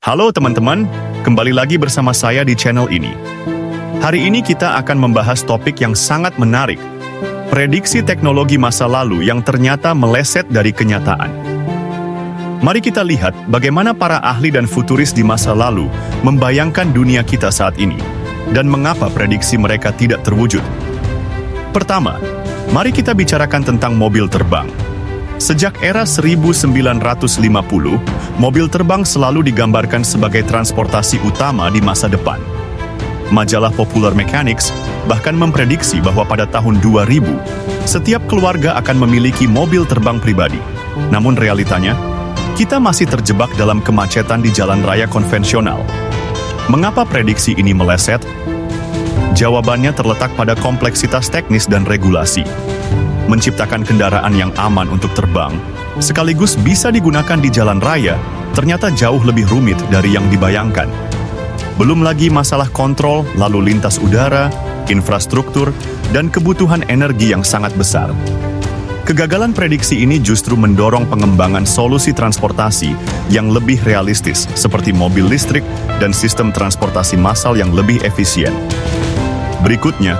Halo teman-teman, kembali lagi bersama saya di channel ini. Hari ini kita akan membahas topik yang sangat menarik, prediksi teknologi masa lalu yang ternyata meleset dari kenyataan. Mari kita lihat bagaimana para ahli dan futuris di masa lalu membayangkan dunia kita saat ini, dan mengapa prediksi mereka tidak terwujud. Pertama, mari kita bicarakan tentang mobil terbang. Sejak era 1950, mobil terbang selalu digambarkan sebagai transportasi utama di masa depan. Majalah Popular Mechanics bahkan memprediksi bahwa pada tahun 2000, setiap keluarga akan memiliki mobil terbang pribadi. Namun realitanya, kita masih terjebak dalam kemacetan di jalan raya konvensional. Mengapa prediksi ini meleset? Jawabannya terletak pada kompleksitas teknis dan regulasi. Menciptakan kendaraan yang aman untuk terbang, sekaligus bisa digunakan di jalan raya, ternyata jauh lebih rumit dari yang dibayangkan. Belum lagi masalah kontrol, lalu lintas udara, infrastruktur, dan kebutuhan energi yang sangat besar. Kegagalan prediksi ini justru mendorong pengembangan solusi transportasi yang lebih realistis, seperti mobil listrik dan sistem transportasi massal yang lebih efisien. Berikutnya,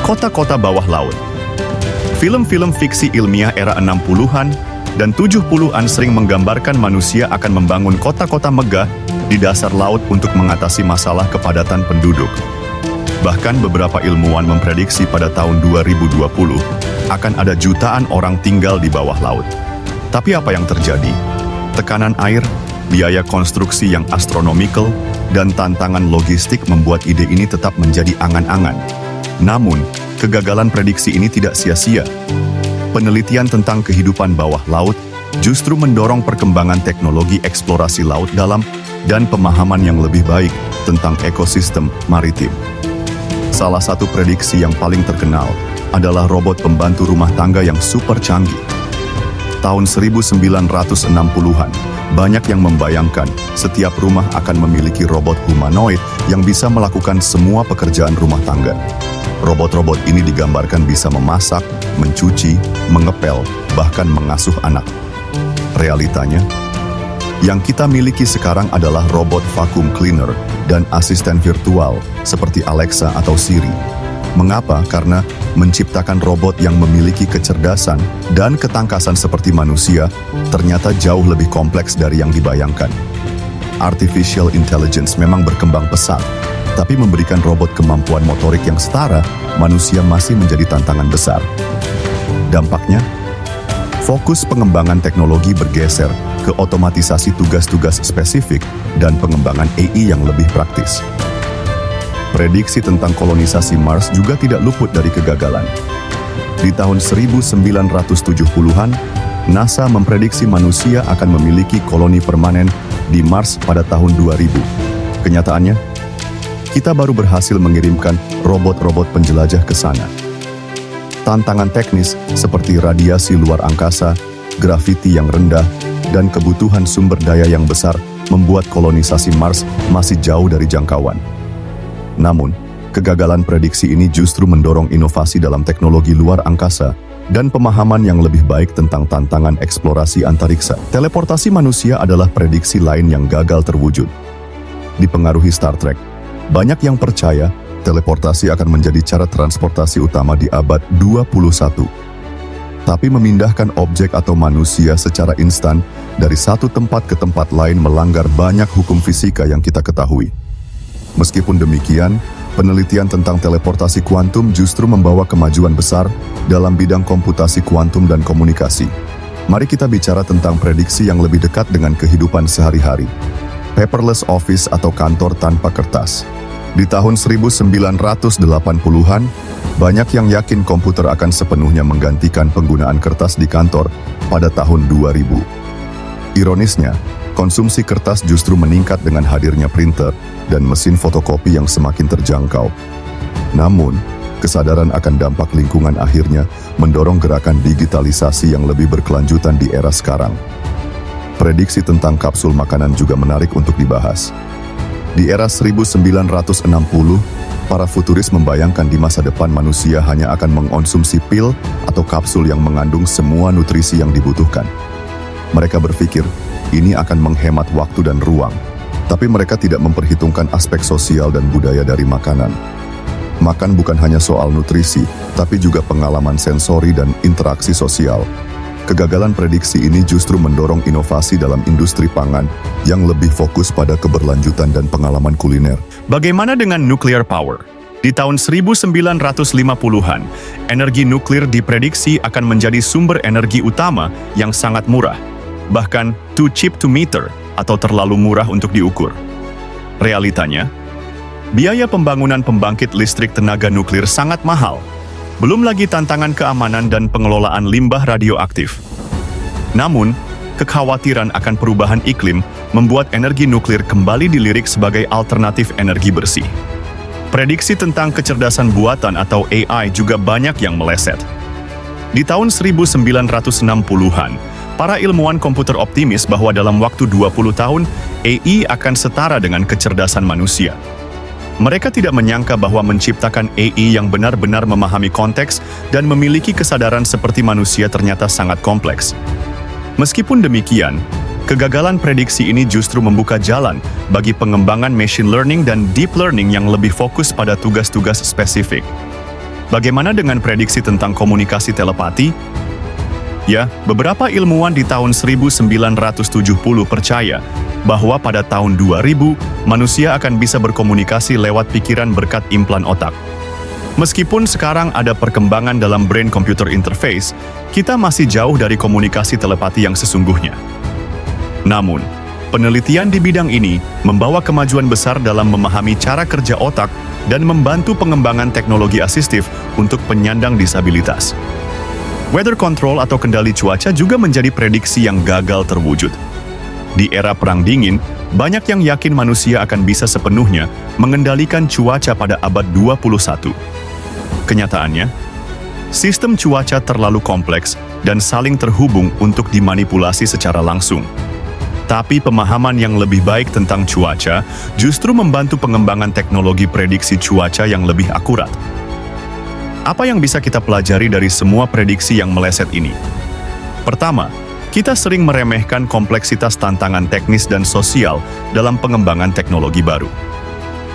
kota-kota bawah laut. Film-film fiksi ilmiah era 60-an dan 70-an sering menggambarkan manusia akan membangun kota-kota megah di dasar laut untuk mengatasi masalah kepadatan penduduk. Bahkan beberapa ilmuwan memprediksi pada tahun 2020 akan ada jutaan orang tinggal di bawah laut. Tapi apa yang terjadi? Tekanan air, biaya konstruksi yang astronomical, dan tantangan logistik membuat ide ini tetap menjadi angan-angan. Namun, kegagalan prediksi ini tidak sia-sia. Penelitian tentang kehidupan bawah laut justru mendorong perkembangan teknologi eksplorasi laut dalam dan pemahaman yang lebih baik tentang ekosistem maritim. Salah satu prediksi yang paling terkenal adalah robot pembantu rumah tangga yang super canggih. Tahun 1960-an, banyak yang membayangkan setiap rumah akan memiliki robot humanoid yang bisa melakukan semua pekerjaan rumah tangga. Robot-robot ini digambarkan bisa memasak, mencuci, mengepel, bahkan mengasuh anak. Realitanya, yang kita miliki sekarang adalah robot vacuum cleaner dan asisten virtual seperti Alexa atau Siri. Mengapa? Karena menciptakan robot yang memiliki kecerdasan dan ketangkasan seperti manusia ternyata jauh lebih kompleks dari yang dibayangkan. Artificial intelligence memang berkembang pesat, tapi memberikan robot kemampuan motorik yang setara, manusia masih menjadi tantangan besar. Dampaknya, fokus pengembangan teknologi bergeser ke otomatisasi tugas-tugas spesifik dan pengembangan AI yang lebih praktis. Prediksi tentang kolonisasi Mars juga tidak luput dari kegagalan. Di tahun 1970-an, NASA memprediksi manusia akan memiliki koloni permanen di Mars pada tahun 2000. Kenyataannya, kita baru berhasil mengirimkan robot-robot penjelajah ke sana. Tantangan teknis seperti radiasi luar angkasa, graviti yang rendah, dan kebutuhan sumber daya yang besar membuat kolonisasi Mars masih jauh dari jangkauan. Namun, kegagalan prediksi ini justru mendorong inovasi dalam teknologi luar angkasa dan pemahaman yang lebih baik tentang tantangan eksplorasi antariksa. Teleportasi manusia adalah prediksi lain yang gagal terwujud. Dipengaruhi Star Trek, banyak yang percaya teleportasi akan menjadi cara transportasi utama di abad 21. Tapi memindahkan objek atau manusia secara instan dari satu tempat ke tempat lain melanggar banyak hukum fisika yang kita ketahui. Meskipun demikian, penelitian tentang teleportasi kuantum justru membawa kemajuan besar dalam bidang komputasi kuantum dan komunikasi. Mari kita bicara tentang prediksi yang lebih dekat dengan kehidupan sehari-hari. Paperless office atau kantor tanpa kertas. Di tahun 1980-an, banyak yang yakin komputer akan sepenuhnya menggantikan penggunaan kertas di kantor pada tahun 2000. Ironisnya, konsumsi kertas justru meningkat dengan hadirnya printer dan mesin fotokopi yang semakin terjangkau. Namun, kesadaran akan dampak lingkungan akhirnya mendorong gerakan digitalisasi yang lebih berkelanjutan di era sekarang. Prediksi tentang kapsul makanan juga menarik untuk dibahas. Di era 1960, para futuris membayangkan di masa depan manusia hanya akan mengonsumsi pil atau kapsul yang mengandung semua nutrisi yang dibutuhkan. Mereka berpikir, ini akan menghemat waktu dan ruang. Tapi mereka tidak memperhitungkan aspek sosial dan budaya dari makanan. Makan bukan hanya soal nutrisi, tapi juga pengalaman sensori dan interaksi sosial. Kegagalan prediksi ini justru mendorong inovasi dalam industri pangan yang lebih fokus pada keberlanjutan dan pengalaman kuliner. Bagaimana dengan nuclear power? Di tahun 1950-an, energi nuklir diprediksi akan menjadi sumber energi utama yang sangat murah, bahkan too cheap to meter atau terlalu murah untuk diukur. Realitanya, biaya pembangunan pembangkit listrik tenaga nuklir sangat mahal, belum lagi tantangan keamanan dan pengelolaan limbah radioaktif. Namun, kekhawatiran akan perubahan iklim membuat energi nuklir kembali dilirik sebagai alternatif energi bersih. Prediksi tentang kecerdasan buatan atau AI juga banyak yang meleset. Di tahun 1960-an, para ilmuwan komputer optimis bahwa dalam waktu 20 tahun, AI akan setara dengan kecerdasan manusia. Mereka tidak menyangka bahwa menciptakan AI yang benar-benar memahami konteks dan memiliki kesadaran seperti manusia ternyata sangat kompleks. Meskipun demikian, kegagalan prediksi ini justru membuka jalan bagi pengembangan machine learning dan deep learning yang lebih fokus pada tugas-tugas spesifik. Bagaimana dengan prediksi tentang komunikasi telepati? Ya, beberapa ilmuwan di tahun 1970 percaya bahwa pada tahun 2000, manusia akan bisa berkomunikasi lewat pikiran berkat implan otak. Meskipun sekarang ada perkembangan dalam brain-computer interface, kita masih jauh dari komunikasi telepati yang sesungguhnya. Namun, penelitian di bidang ini membawa kemajuan besar dalam memahami cara kerja otak dan membantu pengembangan teknologi asistif untuk penyandang disabilitas. Weather control atau kendali cuaca juga menjadi prediksi yang gagal terwujud. Di era Perang Dingin, banyak yang yakin manusia akan bisa sepenuhnya mengendalikan cuaca pada abad 21. Kenyataannya, sistem cuaca terlalu kompleks dan saling terhubung untuk dimanipulasi secara langsung. Tapi pemahaman yang lebih baik tentang cuaca justru membantu pengembangan teknologi prediksi cuaca yang lebih akurat. Apa yang bisa kita pelajari dari semua prediksi yang meleset ini? Pertama, kita sering meremehkan kompleksitas tantangan teknis dan sosial dalam pengembangan teknologi baru.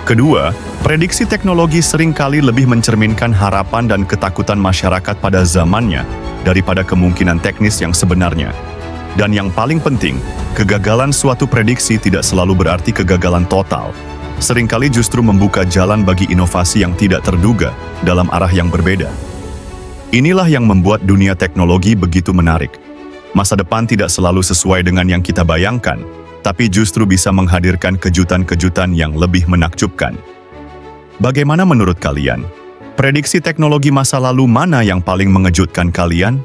Kedua, prediksi teknologi seringkali lebih mencerminkan harapan dan ketakutan masyarakat pada zamannya daripada kemungkinan teknis yang sebenarnya. Dan yang paling penting, kegagalan suatu prediksi tidak selalu berarti kegagalan total. Seringkali justru membuka jalan bagi inovasi yang tidak terduga dalam arah yang berbeda. Inilah yang membuat dunia teknologi begitu menarik. Masa depan tidak selalu sesuai dengan yang kita bayangkan, tapi justru bisa menghadirkan kejutan-kejutan yang lebih menakjubkan. Bagaimana menurut kalian? Prediksi teknologi masa lalu mana yang paling mengejutkan kalian?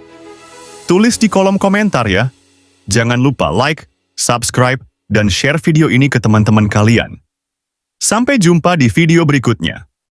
Tulis di kolom komentar ya. Jangan lupa like, subscribe, dan share video ini ke teman-teman kalian. Sampai jumpa di video berikutnya.